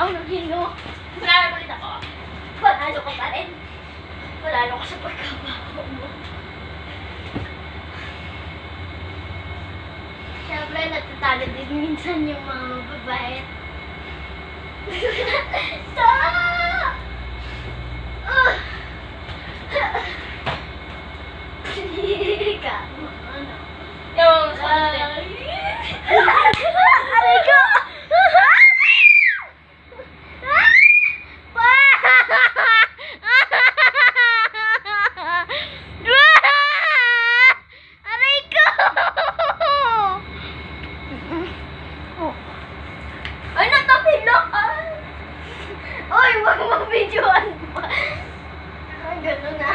ako ng hino. Manalo ulit ako. Panalo ka pa rin. Manalo ka sa pagkabaho mo. Siyempre, natatalo din minsan yung mga mababait. Stop! Ka, ano? Yung Aray ko! Aray ko! Ay, natapilok! Oy, wag mo videoan pa. Ganun na.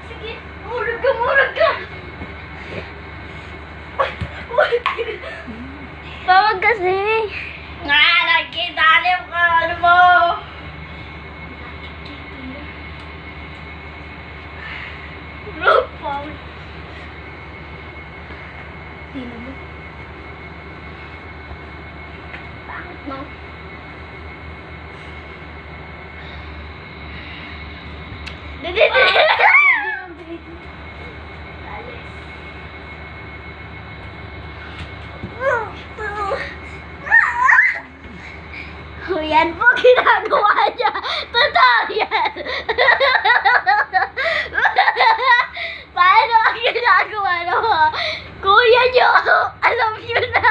Sige, murag ka, murag ka. Tawag kasi. Nga, nakikita ka, ano mo? Road foul. Dino mo. Bakit mo? Yan po ginagawa niya. Totoo yan. Paano ang ginagawa mo? Kuya niyo, alam niyo na.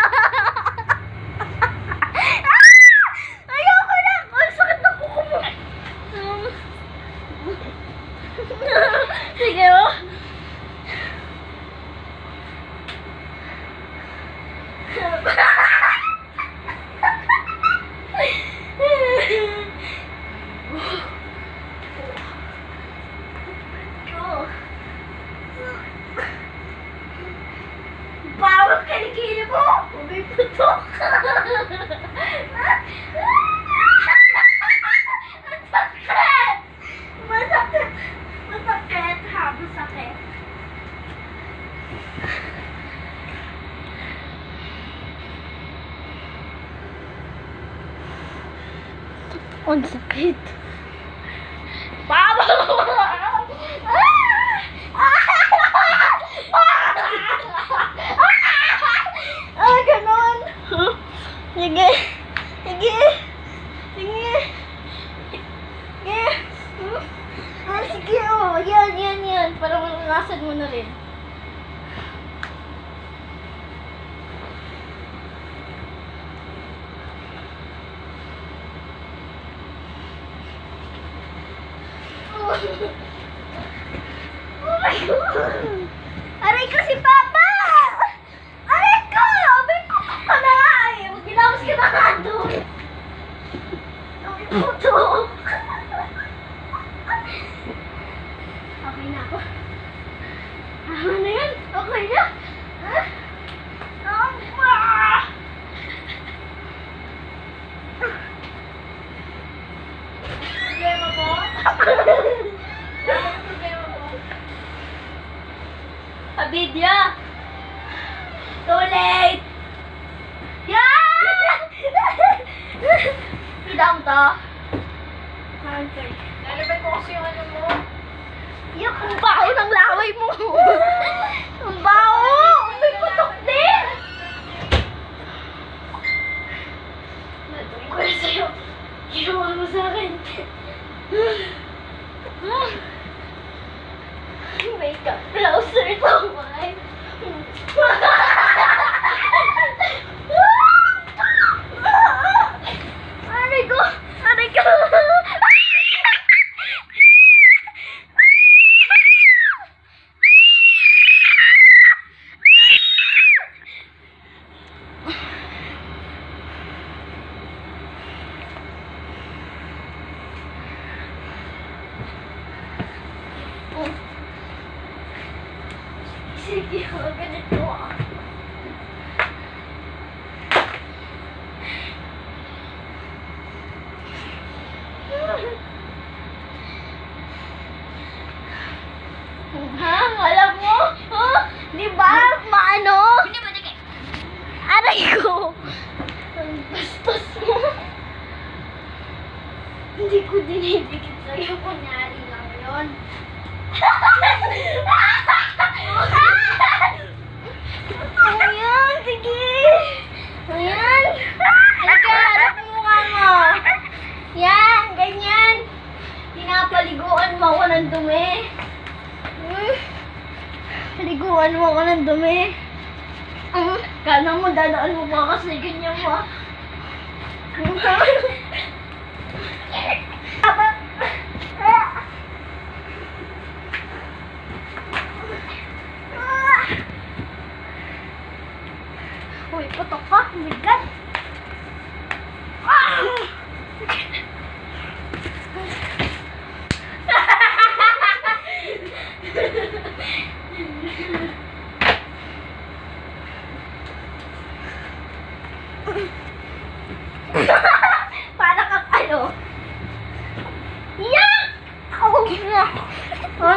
Ayoko na. Ang sakit na kuko mo. Sige mo. Bawal ka ni Kili mo! May putok! Ang sakit! Masakit! Masakit! Habo sakit! Ang sakit! Bawal! Ganon. Sige. Sige. Sige. Sige. Sige, oh. Yan. Para malakasan mo na rin. Oh my God. Aray ko si Papa! Aray ko! May putok ka na nga eh! Ginamos ka na nga doon! May putok! Okay na ako. Ano na yan? Okay na? Ha? problema po? Abidya! Too late! Yan! Idam to. Lalabay ko kasi yung ano mo. Yung ang baho ng laway mo. Ang baho! May putok din! Natuloy ko na sa'yo. Ginawa mo sa akin. Makeup browser to, man. Aray ko! Aray ko! dinidikit sa'yo. Kunyari lang yun. Ayan, sige. Ayan. Halika, harap mo mukha mo. Yan, ganyan. Pinapaliguan mo ako ng dumi. Paliguan mo ako ng dumi. Kala mo, dadaan mo pa kasi ganyan mo. Uy, putok ka. Oh my God. Para kang ano? Yan! Oh, na. Ha?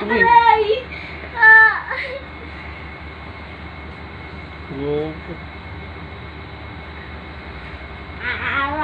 Aray! Wow. Aray!